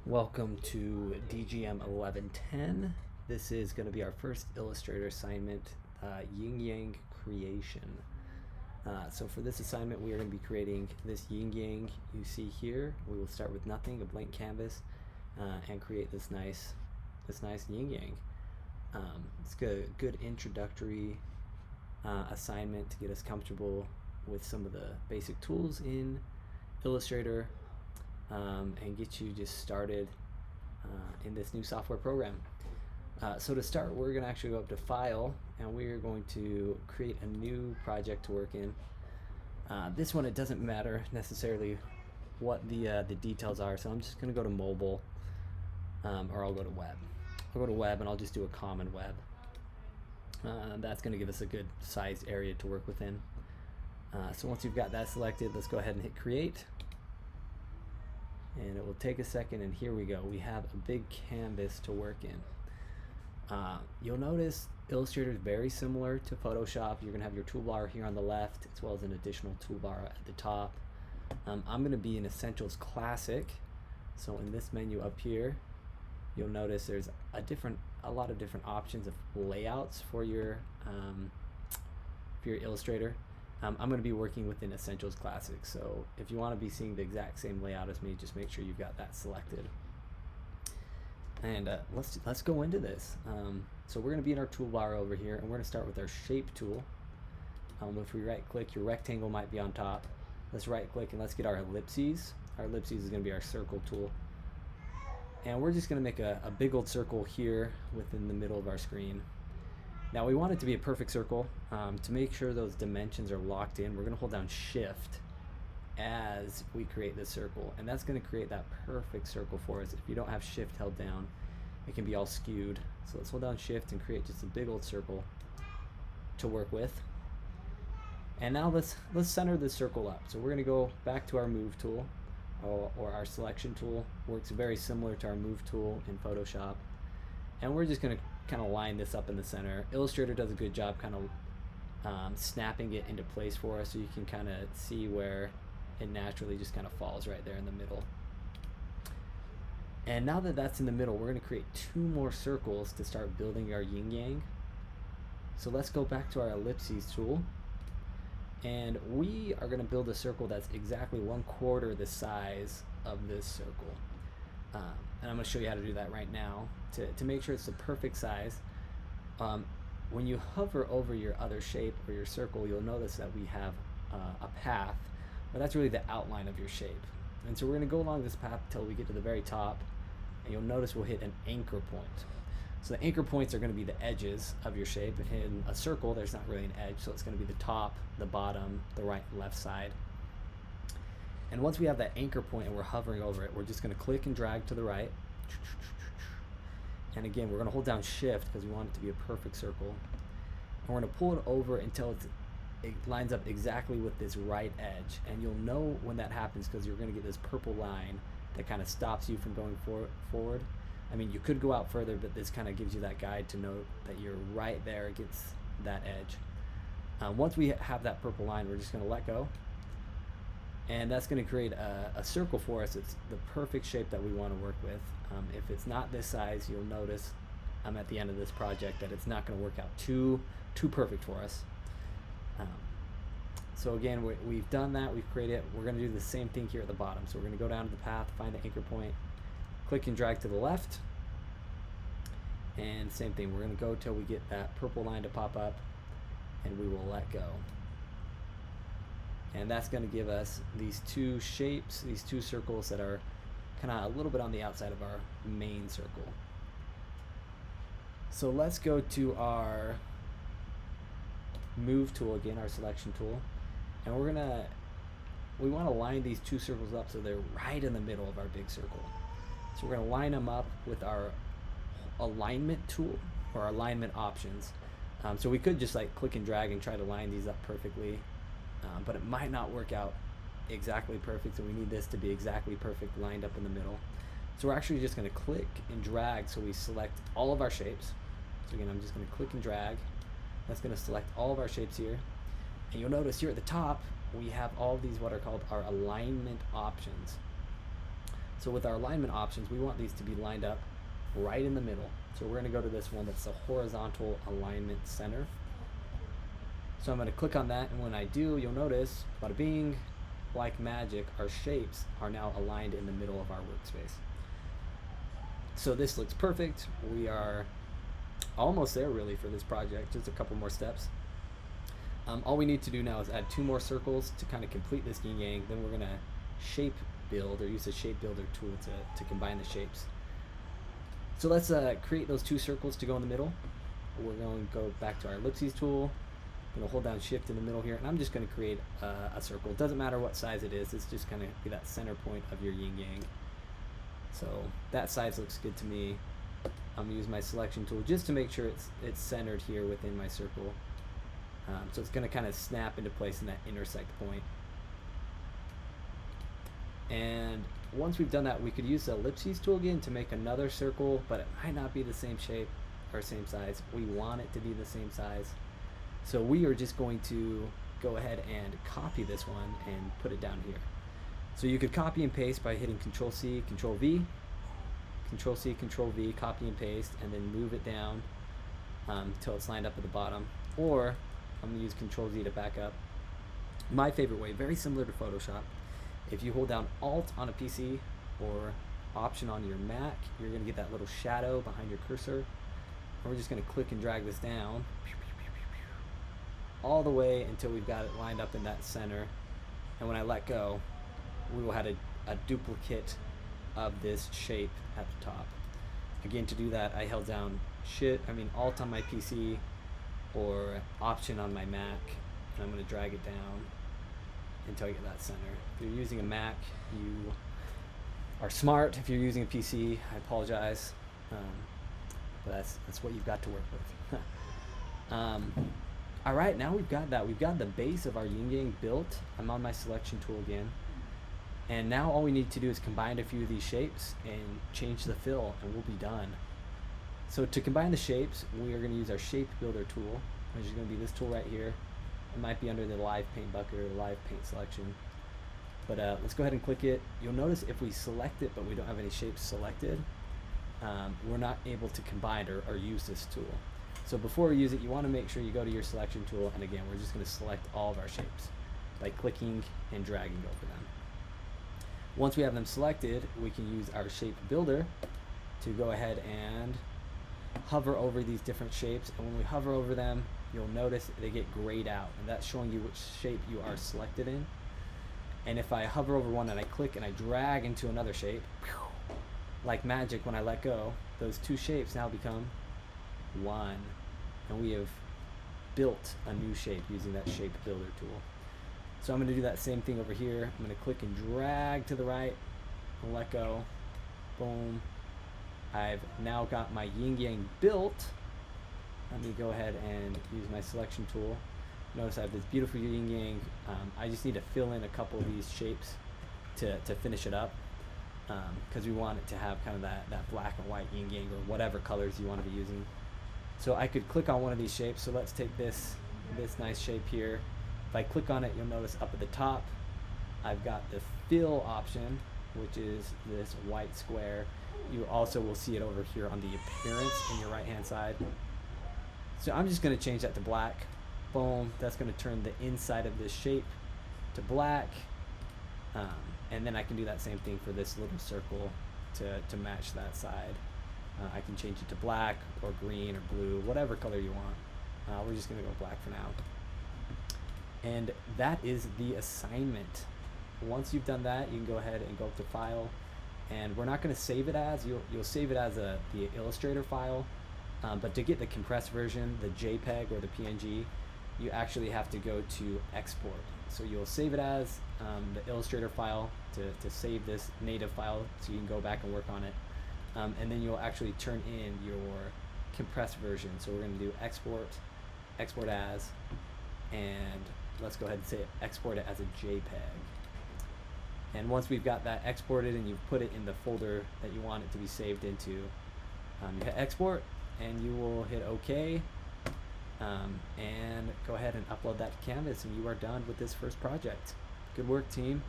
Welcome to DGM 1110. This is going to be our first Illustrator assignment, Ying creation. So for this assignment, we are going to be creating this Ying you see here. We will start with nothing, a blank canvas, and create this nice Ying. It's a good introductory assignment to get us comfortable with some of the basic tools in Illustrator. And get you just started in this new software program. So to start, we're going to actually go up to File, and we're going to create a new project to work in. This one, it doesn't matter necessarily what the details are, so I'm just going to go to Mobile, or I'll go to Web. I'll go to Web, and I'll just do a common web. That's going to give us a good sized area to work within. So once you've got that selected, let's go ahead and hit Create. And it will take a second, and here we go. We have a big canvas to work in. You'll notice Illustrator is very similar to Photoshop. You're going to have your toolbar here on the left, as well as an additional toolbar at the top. I'm going to be in Essentials Classic. So in this menu up here, you'll notice there's a lot of different options of layouts for your Illustrator. I'm going to be working within Essentials Classic, so if you want to be seeing the exact same layout as me, just make sure you've got that selected. And let's go into this. So we're going to be in our toolbar over here, and we're going to start with our Shape tool. If we right-click, your rectangle might be on top. Let's right-click and let's get our ellipses. Our ellipses is going to be our circle tool. And we're just going to make a big old circle here within the middle of our screen. Now we want it to be a perfect circle. To make sure those dimensions are locked in, we're going to hold down Shift as we create this circle, and that's going to create that perfect circle for us. If you don't have Shift held down, it can be all skewed. So let's hold down Shift and create just a big old circle to work with. And now let's center this circle up. So we're going to go back to our Move tool, or our Selection tool. Works very similar to our Move tool in Photoshop. And we're just going to kind of line this up in the center. Illustrator does a good job kind of snapping it into place for us, so you can kind of see where it naturally just kind of falls right there in the middle. And now that that's in the middle, we're going to create two more circles to start building our yin yang. So let's go back to our ellipses tool, and we are going to build a circle that's exactly 1/4 the size of this circle. And I'm going to show you how to do that right now to make sure it's the perfect size. When you hover over your other shape or your circle, you'll notice that we have a path, but that's really the outline of your shape. And so we're going to go along this path until we get to the very top, and you'll notice we'll hit an anchor point. So the anchor points are going to be the edges of your shape. In a circle, there's not really an edge, so it's going to be the top, the bottom, the right and left side. And once we have that anchor point and we're hovering over it, we're just going to click and drag to the right. And again, we're going to hold down Shift because we want it to be a perfect circle. And we're going to pull it over until it lines up exactly with this right edge. And you'll know when that happens because you're going to get this purple line that kind of stops you from going forward. I mean, you could go out further, but this kind of gives you that guide to know that you're right there against that edge. Once we have that purple line, we're just going to let go. And that's going to create a circle for us. It's the perfect shape that we want to work with. If it's not this size, you'll notice at the end of this project that it's not going to work out too perfect for us. So again, we've done that. We've created it. We're going to do the same thing here at the bottom. So we're going to go down to the path, find the anchor point, click and drag to the left. And same thing. We're going to go till we get that purple line to pop up, and we will let go. And that's going to give us these two shapes, these two circles that are kind of a little bit on the outside of our main circle. So let's go to our Move tool again, our Selection tool, and we want to line these two circles up so they're right in the middle of our big circle. So we're going to line them up with our Alignment tool, or Alignment options. So we could just like click and drag and try to line these up perfectly. But it might not work out exactly perfect, so we need this to be exactly perfect, lined up in the middle. So we're actually just going to click and drag so we select all of our shapes. So again, I'm just going to click and drag. That's going to select all of our shapes here. And you'll notice here at the top, we have all of these what are called our alignment options. So with our alignment options, we want these to be lined up right in the middle. So we're going to go to this one that's the horizontal alignment center. So I'm going to click on that, and when I do, you'll notice, bada bing, like magic, our shapes are now aligned in the middle of our workspace. So this looks perfect. We are almost there really for this project, just a couple more steps. All we need to do now is add 2 more circles to kind of complete this yin yang. Then we're going to shape build, or use the shape builder tool to combine the shapes. So let's create those 2 circles to go in the middle. We're going to go back to our ellipses tool. I'm going to hold down shift in the middle here, and I'm just going to create a circle. It doesn't matter what size it is, it's just going to be that center point of your yin yang. So that size looks good to me. I'm going to use my selection tool just to make sure it's centered here within my circle. So it's going to kind of snap into place in that intersect point. And once we've done that, we could use the ellipses tool again to make another circle, but it might not be the same shape or same size. We want it to be the same size. So we are just going to go ahead and copy this one and put it down here. So you could copy and paste by hitting Control C, Control V, Control C, Control V, copy and paste, and then move it down until it's lined up at the bottom. Or I'm going to use Control Z to back up. My favorite way, very similar to Photoshop, if you hold down Alt on a PC or Option on your Mac, you're going to get that little shadow behind your cursor. And we're just going to click and drag this down all the way until we've got it lined up in that center. And when I let go, we will have a duplicate of this shape at the top. Again, to do that, I held down Alt on my PC or Option on my Mac, and I'm going to drag it down until I get that center. If you're using a Mac, you are smart. If you're using a PC, I apologize, but that's what you've got to work with. All right, now we've got that. We've got the base of our yin yang built. I'm on my selection tool again, and now all we need to do is combine a few of these shapes and change the fill, and we'll be done. So to combine the shapes, we are going to use our shape builder tool, which is going to be this tool right here. It might be under the live paint bucket or live paint selection, but let's go ahead and click it. You'll notice if we select it but we don't have any shapes selected, we're not able to combine or use this tool. So before we use it, you want to make sure you go to your selection tool, and again, we're just going to select all of our shapes by clicking and dragging over them. Once we have them selected, we can use our shape builder to go ahead and hover over these different shapes, and when we hover over them, you'll notice they get grayed out, and that's showing you which shape you are selected in. And if I hover over one and I click and I drag into another shape, like magic, when I let go, those 2 shapes now become one, and we have built a new shape using that shape builder tool. So I'm going to do that same thing over here. I'm going to click and drag to the right and let go. Boom. I've now got my yin yang built. Let me go ahead and use my selection tool. Notice I have this beautiful yin yang. I just need to fill in a couple of these shapes to finish it up, because we want it to have kind of that black and white yin yang, or whatever colors you want to be using. So I could click on one of these shapes. So let's take this nice shape here. If I click on it, you'll notice up at the top, I've got the fill option, which is this white square. You also will see it over here on the appearance in your right hand side. So I'm just going to change that to black. Boom. That's going to turn the inside of this shape to black. And then I can do that same thing for this little circle to match that side. I can change it to black or green or blue, whatever color you want. We're just going to go black for now. And that is the assignment. Once you've done that, you can go ahead and go up to File, and we're not going to save it as, you'll save it as the Illustrator file, but to get the compressed version, the JPEG or the PNG, you actually have to go to Export. So you'll save it as the Illustrator file to save this native file so you can go back and work on it. And then you'll actually turn in your compressed version. So we're going to do Export, Export As, and let's go ahead and say export it as a JPEG. And once we've got that exported and you've put it in the folder that you want it to be saved into, you hit export and you will hit OK, and go ahead and upload that to Canvas, and you are done with this first project. Good work, team.